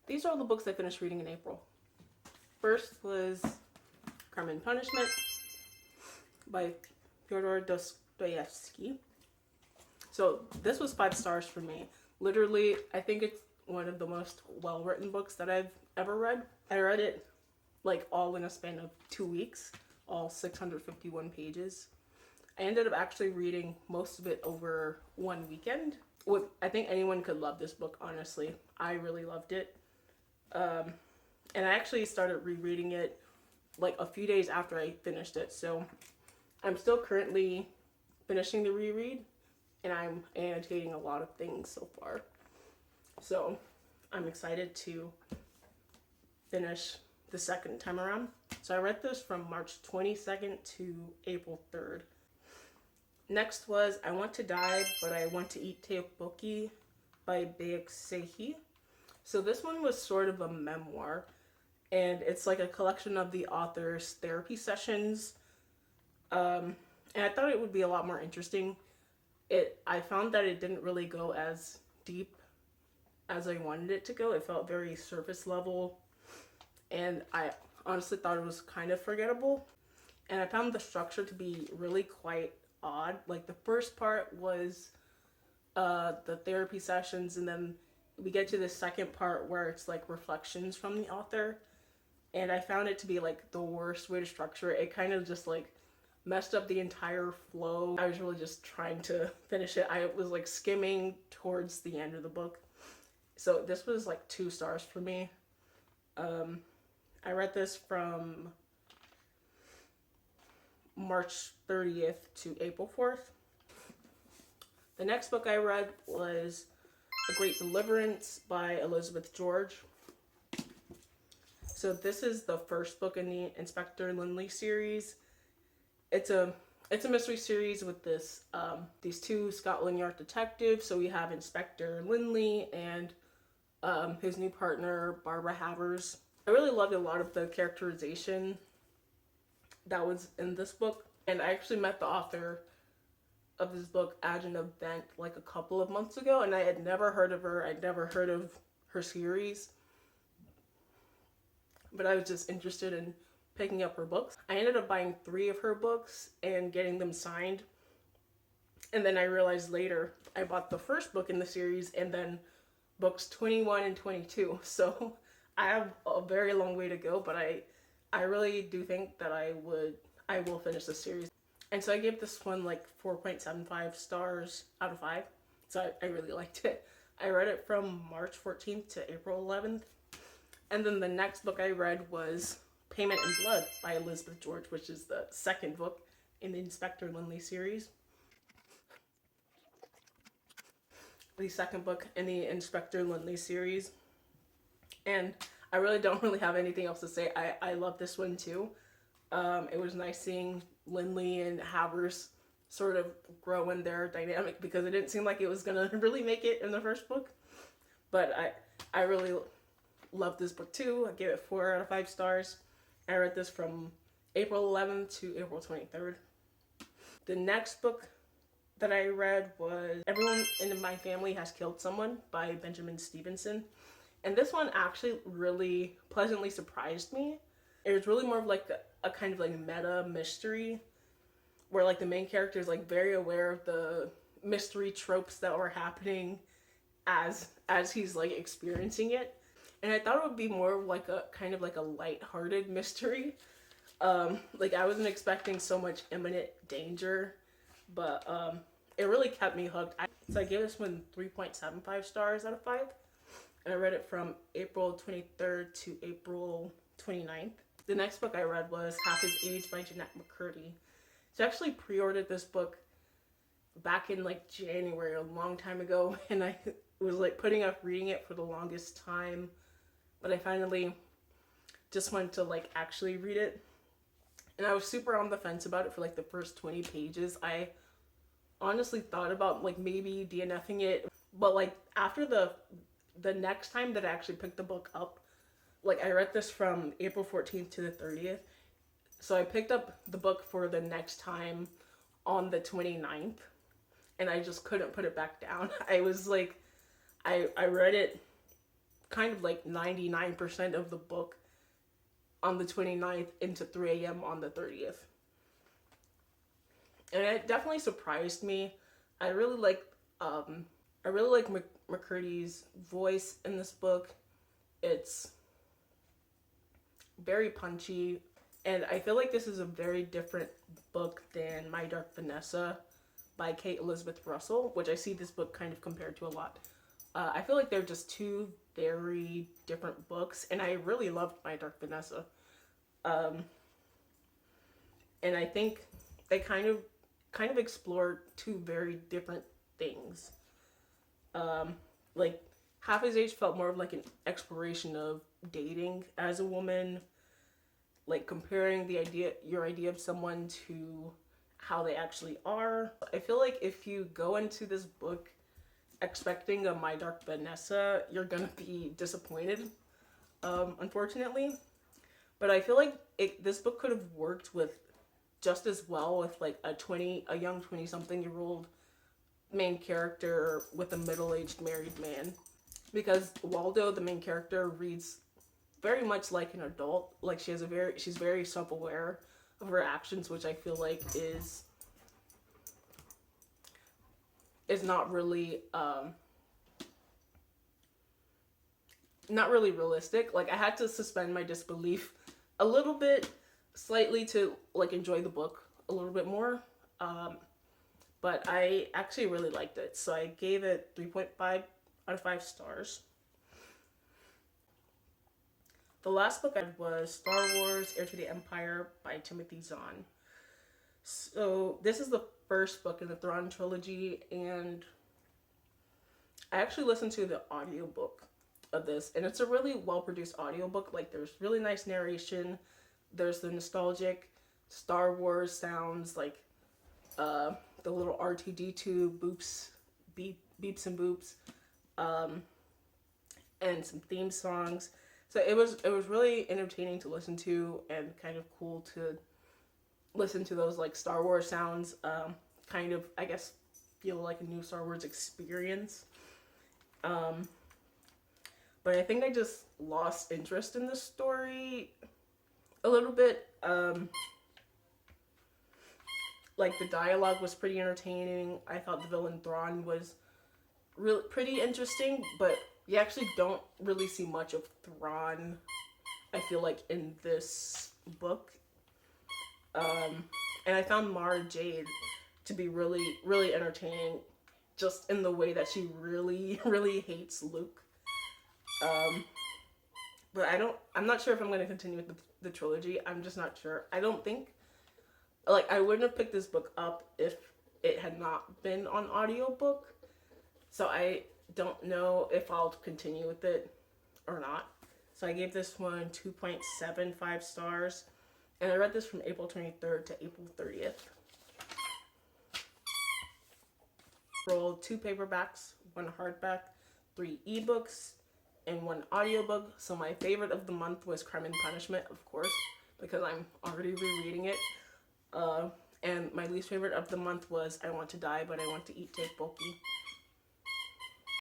These are all the books I finished reading in April. First was Crime and Punishment by Fyodor Dostoevsky. So this was 5 stars for me. Literally, I think it's one of the most well-written books that I've ever read. I read it like all in a span of 2 weeks, all 651 pages. I ended up actually reading most of it over one weekend. I think anyone could love this book, honestly. I really loved it. And I actually started rereading it like a few days after I finished it. So I'm still currently finishing the reread, and I'm annotating a lot of things so far. So I'm excited to finish the second time around. So I read this from March 22nd to April 3rd. Next was I Want to Die, But I Want to Eat Tteokbokki by Baek Sehi. So this one was sort of a memoir, and it's like a collection of the author's therapy sessions. And I thought it would be a lot more interesting. I found that it didn't really go as deep as I wanted it to go. It felt very surface level, and I honestly thought it was kind of forgettable. And I found the structure to be really quite odd. Like the first part was the therapy sessions, and then we get to the second part where it's like reflections from the author, and I found it to be like the worst way to structure it. It kind of just like messed up the entire flow. I was really just trying to finish it. I was like skimming towards the end of the book. So this was like 2 stars for me. I read this from March 30th to April 4th. The next book I read was A Great Deliverance by Elizabeth George. So this is the first book in the Inspector Lynley series. It's a mystery series with these 2 Scotland Yard detectives. So we have Inspector Lynley and his new partner, Barbara Havers. I really loved a lot of the characterization that was in this book. And I actually met the author of this book at an event like a couple of months ago, and I had never heard of her. I'd never heard of her series, but I was just interested in picking up her books. I ended up buying 3 of her books and getting them signed. And then I realized later I bought the first book in the series and then books 21 and 22. So I have a very long way to go, but I really do think that I will finish the series. And so I gave this one like 4.75 stars out of 5. So I really liked it. I read it from March 14th to April 11th. And then the next book I read was Payment in Blood by Elizabeth George, which is the second book in the Inspector Lynley series. The second book in the Inspector Lynley series. And I really don't really have anything else to say. I love this one too. It was nice seeing Lynley and Havers sort of grow in their dynamic, because it didn't seem like it was gonna really make it in the first book. But I really loved this book too. I gave it 4 out of 5 stars. I read this from April 11th to April 23rd. The next book that I read was Everyone in My Family Has Killed Someone by Benjamin Stevenson. And this one actually really pleasantly surprised me. It was really more of like a kind of like meta mystery, where like the main character is like very aware of the mystery tropes that were happening as he's like experiencing it. And I thought it would be more of like a kind of like a light-hearted mystery. Like I wasn't expecting so much imminent danger, but it really kept me hooked. So I gave this one 3.75 stars out of 5. And I read it from April 23rd to April 29th. The next book I read was Half His Age by Jeanette McCurdy. So I actually pre-ordered this book back in like January, a long time ago, and I was like putting off reading it for the longest time, but I finally just wanted to like actually read it. And I was super on the fence about it for like the first 20 pages. I honestly thought about like maybe DNFing it, but like after the next time that I actually picked the book up, like I read this from April 14th to the 30th. So I picked up the book for the next time on the 29th, and I just couldn't put it back down. I was like, I read it kind of like 99% of the book on the 29th into 3 a.m. on the 30th. And it definitely surprised me. I really like McCurdy's voice in this book. It's very punchy, and I feel like this is a very different book than My Dark Vanessa by Kate Elizabeth Russell, which I see this book kind of compared to a lot. I feel like they're just two very different books, and I really loved My Dark Vanessa. And I think they kind of explore two very different things. Like Half His Age felt more of like an exploration of dating as a woman, like comparing your idea of someone to how they actually are. I feel like if you go into this book expecting a My Dark Vanessa, you're gonna be disappointed, unfortunately. But I feel like this book could have worked with just as well with like a young 20-something-year-old main character with a middle-aged married man, because Waldo, the main character, reads very much like an adult. Like she's very self-aware of her actions, which I feel like is not really realistic. Like I had to suspend my disbelief a little bit, slightly, to like enjoy the book a little bit more. But I actually really liked it, so I gave it 3.5 out of 5 stars. The last book I read was Star Wars: Heir to the Empire by Timothy Zahn. So this is the first book in the Thrawn trilogy, and I actually listened to the audiobook of this, and it's a really well-produced audiobook. Like there's really nice narration, there's the nostalgic Star Wars sounds, like the little R2D2 beeps and boops, and some theme songs. So it was really entertaining to listen to, and kind of cool to listen to those like Star Wars sounds. Kind of, I guess, feel like a new Star Wars experience. But I think I just lost interest in the story a little bit. Like the dialogue was pretty entertaining. I thought the villain Thrawn was really pretty interesting, but you actually don't really see much of Thrawn, I feel like, in this book. And I found Mara Jade to be really, really entertaining, just in the way that she really, really hates Luke. But I'm not sure if I'm going to continue with the trilogy. I'm just not sure. I don't think, like, I wouldn't have picked this book up if it had not been on audiobook. So I don't know if I'll continue with it or not. So I gave this one 2.75 stars. And I read this from April 23rd to April 30th. Rolled 2 paperbacks, 1 hardback, 3 ebooks, and 1 audiobook. So my favorite of the month was Crime and Punishment, of course, because I'm already rereading it. And my least favorite of the month was I Want to Die, But I Want to Eat Take Bulky.